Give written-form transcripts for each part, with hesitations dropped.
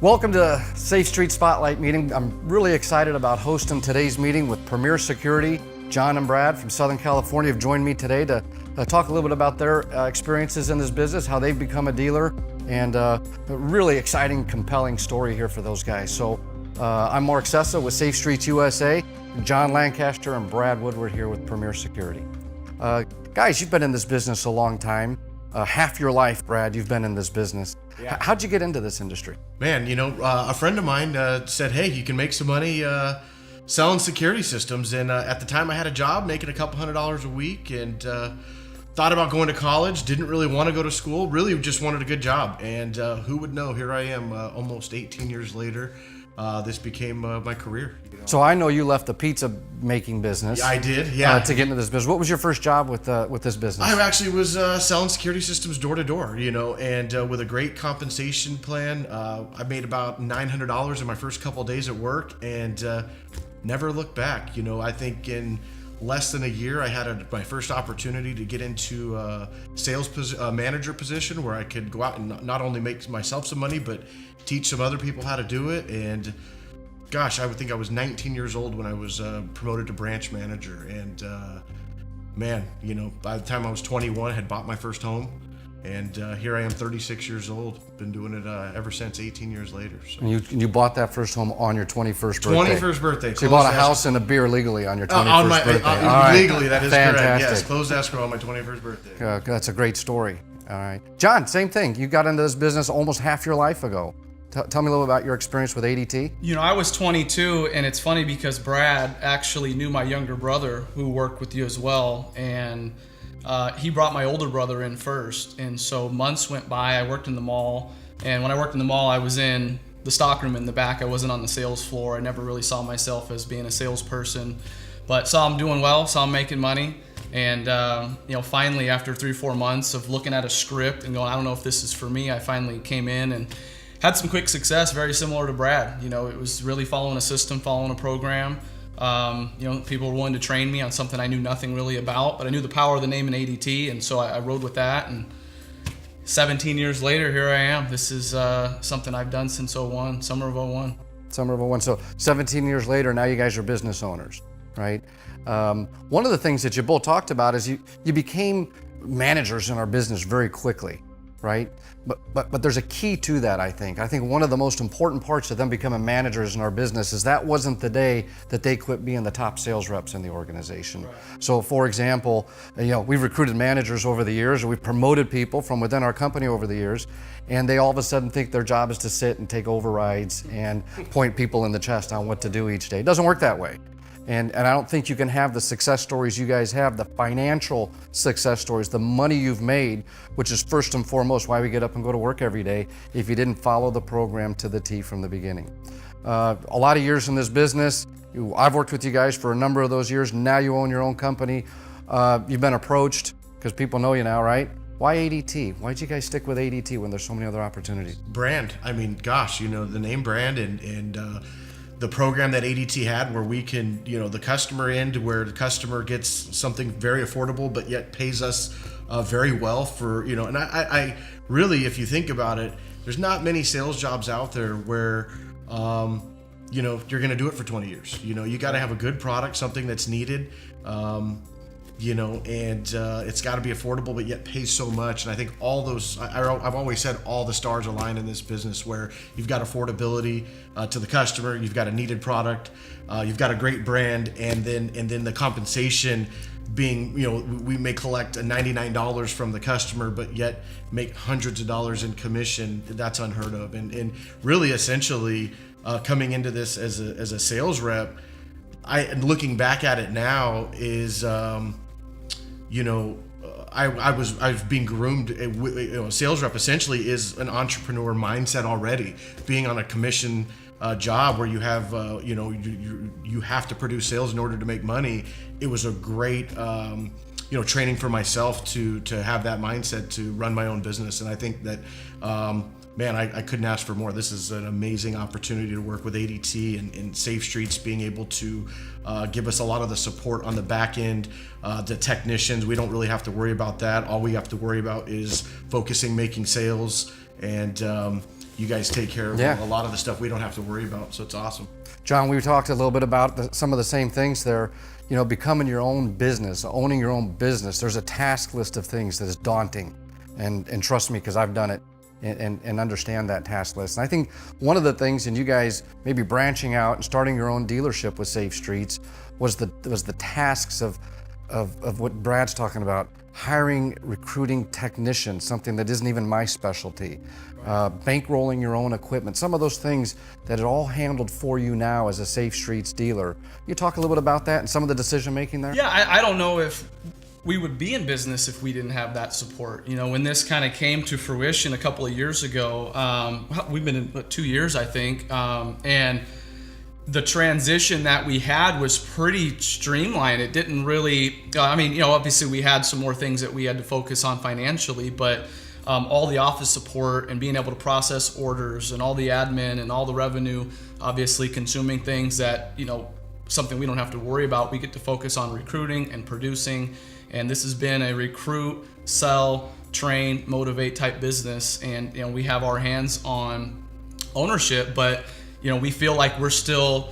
Welcome to Safe Street Spotlight meeting. I'm really excited about hosting today's meeting with Premier Security. John and Brad from Southern California have joined me today to talk a little bit about their experiences in this business, how they've become a dealer, and a really exciting, compelling story here for those guys. So I'm Mark Sessa with Safe Streets USA, John Lancaster and Brad Woodward here with Premier Security. Guys, you've been in this business a long time. Half your life, Brad, you've been in this business. Yeah. How'd you get into this industry? Man, a friend of mine said, hey, you can make some money selling security systems. And at the time I had a job making a couple $100s a week and thought about going to college, didn't really want to go to school, really just wanted a good job. And who would know, here I am almost 18 years later. This became my career. So I know you left the pizza making business. I did, yeah. To get into this business. What was your first job with this business? I actually was selling security systems door to door, and with a great compensation plan. I made about $900 in my first couple of days at work and never looked back. I think in less than a year, I had my first opportunity to get into a sales manager position where I could go out and not only make myself some money, but teach some other people how to do it. And gosh, I would think I was 19 years old when I was promoted to branch manager. And man, by the time I was 21, I had bought my first home. And here I am, 36 years old. Been doing it ever since, 18 years later. So. And you bought that first home on your 21st birthday? 21st birthday. So you bought a house and a beer legally on your 21st birthday? Legally, that is Fantastic. correct. Yes, closed escrow on my 21st birthday. That's a great story. All right. John, same thing. You got into this business almost half your life ago. Tell me a little about your experience with ADT. I was 22, and it's funny because Brad actually knew my younger brother who worked with you as well, and he brought my older brother in first. And so months went by. I worked in the mall, and when I worked in the mall, I was in the stockroom in the back. I wasn't on the sales floor. I never really saw myself as being a salesperson, but saw him doing well, saw him making money. And finally, after 3-4 months of looking at a script and going, I don't know if this is for me, I finally came in and had some quick success, very similar to Brad. It was really following a system, following a program. People were willing to train me on something I knew nothing really about, but I knew the power of the name in ADT, and so I rode with that. And 17 years later, here I am. This is something I've done since summer of 01. Summer of 01. So 17 years later, now you guys are business owners, right? One of the things that you both talked about is you became managers in our business very quickly, right? But there's a key to that, I think. I think one of the most important parts of them becoming managers in our business is that wasn't the day that they quit being the top sales reps in the organization. Right. So for example, we've recruited managers over the years, or we've promoted people from within our company over the years, and they all of a sudden think their job is to sit and take overrides and point people in the chest on what to do each day. It doesn't work that way. And I don't think you can have the success stories you guys have, the financial success stories, the money you've made, which is first and foremost why we get up and go to work every day, if you didn't follow the program to the T from the beginning. A lot of years in this business. I've worked with you guys for a number of those years. Now you own your own company. You've been approached because people know you now, right? Why ADT? Why did you guys stick with ADT when there's so many other opportunities? Brand. I mean, gosh, the name brand and the program that ADT had where we can, the customer end where the customer gets something very affordable but yet pays us very well for, and I really, if you think about it, there's not many sales jobs out there where, you're going to do it for 20 years. You got to have a good product, something that's needed, and it's got to be affordable, but yet pays so much. And I think all those, I've always said all the stars align in this business where you've got affordability to the customer, you've got a needed product, you've got a great brand, and then the compensation being, we may collect $99 from the customer, but yet make hundreds of dollars in commission. That's unheard of. And really, essentially, coming into this as a sales rep, looking back at it now is, I was being groomed. Sales rep essentially is an entrepreneur mindset already. Being on a commission job where you have, you have to produce sales in order to make money. It was a great, training for myself to have that mindset to run my own business. And I think that, man, I couldn't ask for more. This is an amazing opportunity to work with ADT and Safe Streets being able to give us a lot of the support on the back end. The technicians, we don't really have to worry about that. All we have to worry about is focusing, making sales, and you guys take care of Yeah. a lot of the stuff we don't have to worry about. So it's awesome. John, we talked a little bit about some of the same things there. You know, becoming your own business, owning your own business. There's a task list of things that is daunting, and trust me, because I've done it and understand that task list. And I think one of the things, and you guys maybe branching out and starting your own dealership with Safe Streets, was the tasks of what Brad's talking about. Hiring, recruiting technicians, something that isn't even my specialty. Bankrolling your own equipment, some of those things that are all handled for you now as a Safe Streets dealer. You talk a little bit about that and some of the decision making there? Yeah, I don't know if we would be in business if we didn't have that support. You know, when this kind of came to fruition a couple of years ago, we've been in 2 years, I think, and the transition that we had was pretty streamlined. It didn't really, I mean, you know, obviously we had some more things that we had to focus on financially, but all the office support and being able to process orders and all the admin and all the revenue, obviously consuming things that, you know, something we don't have to worry about. We get to focus on recruiting and producing. And this has been a recruit, sell, train, motivate type business. And, you know, we have our hands on ownership, but you know, we feel like we're still,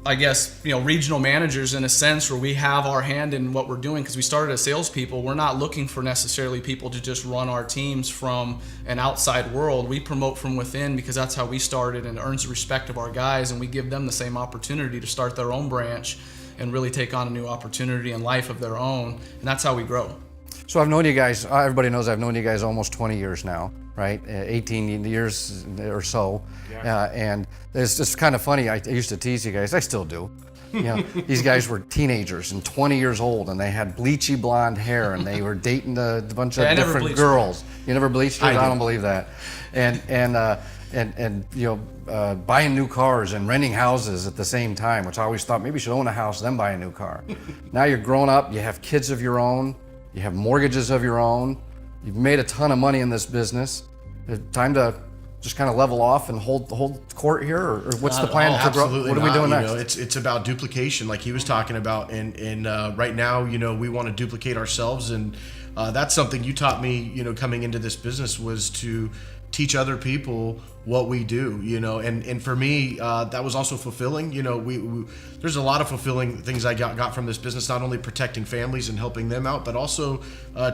I guess, you know, regional managers in a sense, where we have our hand in what we're doing, because we started as salespeople. We're not looking for necessarily people to just run our teams from an outside world. We promote from within, because that's how we started, and it earns the respect of our guys, and we give them the same opportunity to start their own branch and really take on a new opportunity in life of their own, and that's how we grow. So I've known you guys, everybody knows I've known you guys almost 20 years now, right? 18 years or so. Yeah. And it's just kind of funny. I used to tease you guys, I still do. You know, these guys were teenagers and 20 years old, and they had bleachy blonde hair, and they were dating a bunch of different girls. You never bleached it? I don't believe that. And you know, buying new cars and renting houses at the same time, which I always thought maybe you should own a house then buy a new car. Now you're grown up, you have kids of your own, you have mortgages of your own, you've made a ton of money in this business. Time to just kind of level off and hold court here, or what's the plan to grow? Absolutely What are we doing not. next? You know, it's about duplication, like he was talking about, and right now, you know, we want to duplicate ourselves, and that's something you taught me, you know, coming into this business, was to teach other people what we do, you know, and for me, that was also fulfilling. You know, we there's a lot of fulfilling things I got from this business, not only protecting families and helping them out, but also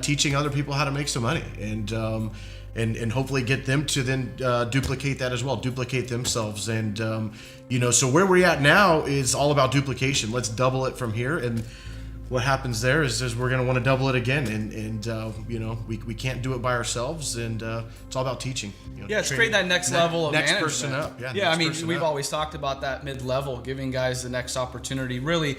teaching other people how to make some money, and hopefully get them to then duplicate that as well, duplicate themselves. And you know, so where we're at now is all about duplication. Let's double it from here, and what happens there is we're going to want to double it again, and you know, we can't do it by ourselves, and it's all about teaching. You know, Yeah, it's create that next level of next management. person up. Yeah, I next mean, person we've up. always talked about that mid-level, giving guys the next opportunity. Really,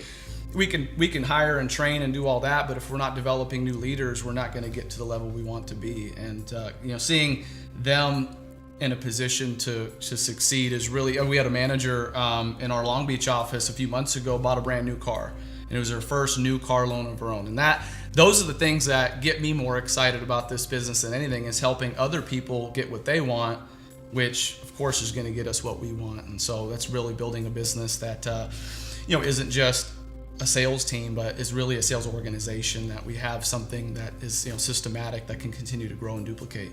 we can hire and train and do all that, but if we're not developing new leaders, we're not going to get to the level we want to be. And you know, seeing them in a position to succeed is really. We had a manager in our Long Beach office a few months ago bought a brand new car, and it was her first new car loan of her own. And those are the things that get me more excited about this business than anything, is helping other people get what they want, which of course is going to get us what we want. And so that's really building a business that you know, isn't just a sales team, but is really a sales organization, that we have something that is, you know, systematic, that can continue to grow and duplicate.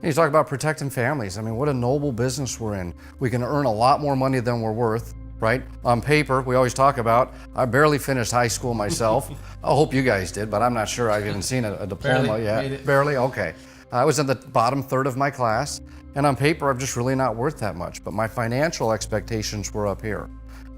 You talk about protecting families. I mean, what a noble business we're in. We can earn a lot more money than we're worth, right? On paper, we always talk about, I barely finished high school myself. I hope you guys did, but I'm not sure I've even seen a diploma Barely yet. made it. Barely? Okay. I was in the bottom third of my class, and on paper, I'm just really not worth that much, but my financial expectations were up here.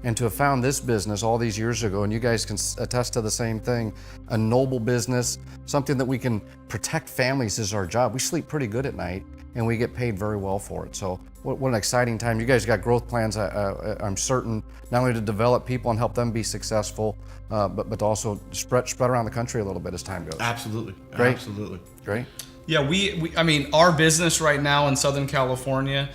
And to have found this business all these years ago, and you guys can attest to the same thing, a noble business, something that we can protect families is our job. We sleep pretty good at night, and we get paid very well for it. So what an exciting time. You guys got growth plans, I'm certain, not only to develop people and help them be successful, but to also spread around the country a little bit as time goes. Absolutely. Great. Absolutely. Great. Yeah, I mean, our business right now in Southern California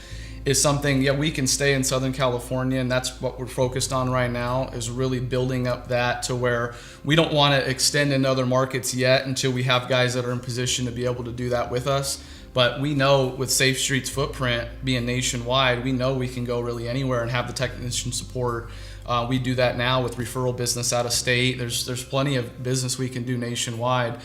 is something, yeah, we can stay in Southern California, and that's what we're focused on right now, is really building up that to where we don't want to extend into other markets yet until we have guys that are in position to be able to do that with us. But we know with Safe Streets' footprint being nationwide, we know we can go really anywhere and have the technician support We do that now with referral business out of state. There's plenty of business we can do nationwide.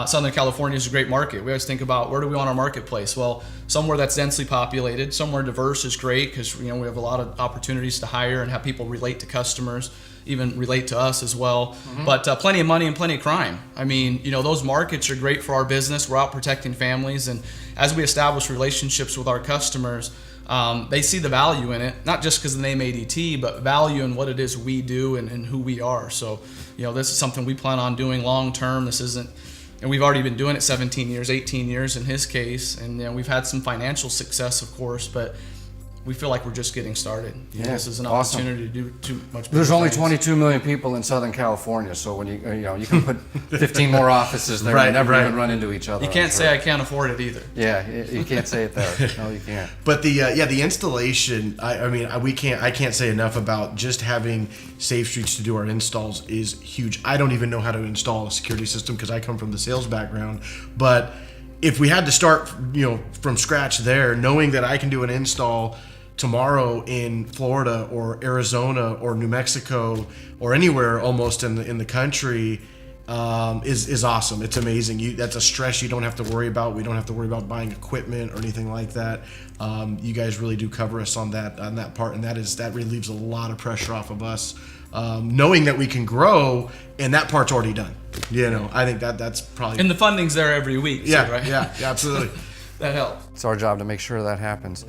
Southern California is a great market. We always think about, where do we want our marketplace? Well, somewhere that's densely populated, somewhere diverse is great, because we have a lot of opportunities to hire and have people relate to customers, even relate to us as well. But plenty of money and plenty of crime. I mean, those markets are great for our business. We're out protecting families, and as we establish relationships with our customers, they see the value in it, not just because of the name ADT, but value in what it is we do and who we are. So, this is something we plan on doing long term. This isn't, and we've already been doing it 17 years, 18 years in his case, and we've had some financial success, of course, but we feel like we're just getting started. This is an opportunity to do too much. There's only 22 million people in Southern California, so when you can put 15 more offices there, and never even run into each other. You can't say I can't afford it either. Yeah, you can't say it there. No, you can't. But the installation, I can't say enough about just having Safe Streets to do our installs is huge. I don't even know how to install a security system because I come from the sales background, but if we had to start from scratch there, knowing that I can do an install tomorrow in Florida or Arizona or New Mexico or anywhere almost in the country is awesome. It's amazing. That's a stress you don't have to worry about. We don't have to worry about buying equipment or anything like that. You guys really do cover us on that part, and that relieves a lot of pressure off of us, knowing that we can grow, and that part's already done. I think that's probably, and the funding's there every week. Yeah, so, right? yeah, absolutely. That helps. It's our job to make sure that happens.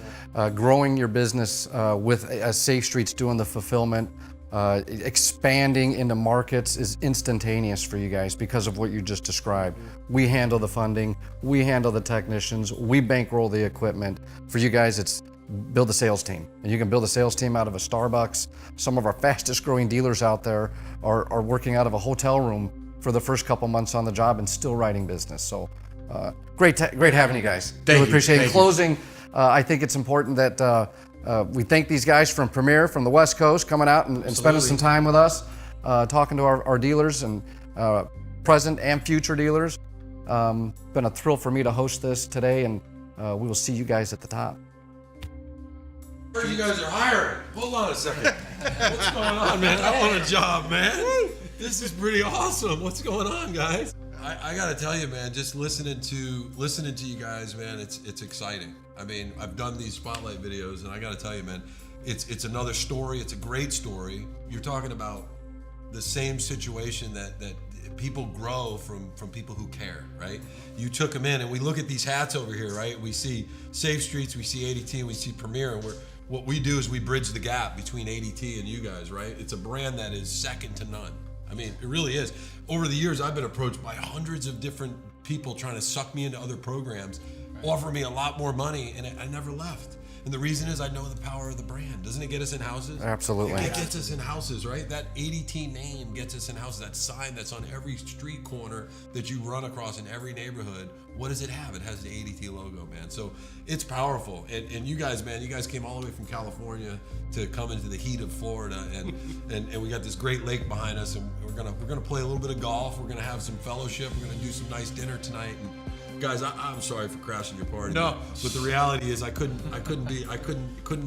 Growing your business with Safe Streets doing the fulfillment, expanding into markets is instantaneous for you guys because of what you just described. We handle the funding, we handle the technicians, we bankroll the equipment. For you guys, it's build a sales team. And you can build a sales team out of a Starbucks. Some of our fastest growing dealers out there are working out of a hotel room for the first couple months on the job and still writing business. So great having you guys. Thank really you. appreciate it. In Thank you. closing, I think it's important that we thank these guys from Premier, from the West Coast, coming out and spending some time with us, talking to our dealers and present and future dealers. Been a thrill for me to host this today, and we will see you guys at the top. You guys are hiring. Hold on a second. What's going on, man? I want a job, man. This is pretty awesome. What's going on, guys? I gotta tell you, man, just listening to you guys, man, it's exciting. I mean, I've done these spotlight videos, and I gotta tell you, man, it's another story. It's a great story. You're talking about the same situation that people grow from people who care, right? You took them in, and we look at these hats over here, right? We see Safe Streets, we see ADT, and we see Premier, and what we do is we bridge the gap between ADT and you guys, right? It's a brand that is second to none. I mean, it really is. Over the years, I've been approached by hundreds of different people trying to suck me into other programs, offer me a lot more money, and I never left. And the reason is I know the power of the brand. Doesn't it get us in houses? Absolutely. It gets us in houses, right? That ADT name gets us in houses. That sign that's on every street corner that you run across in every neighborhood, what does it have? It has the ADT logo, man. So it's powerful. And you guys, man, you guys came all the way from California to come into the heat of Florida, and we got this great lake behind us, and we're gonna play a little bit of golf. We're gonna have some fellowship. We're gonna do some nice dinner tonight. And guys, I'm sorry for crashing your party. No, but the reality is I couldn't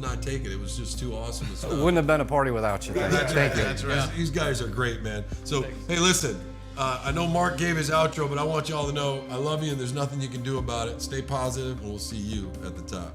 not take it. It was just too awesome. It wouldn't have been a party without you guys. Thank you. That's right. These guys are great, man. So, hey, listen, I know Mark gave his outro, but I want y'all to know I love you and there's nothing you can do about it. Stay positive, and we'll see you at the top.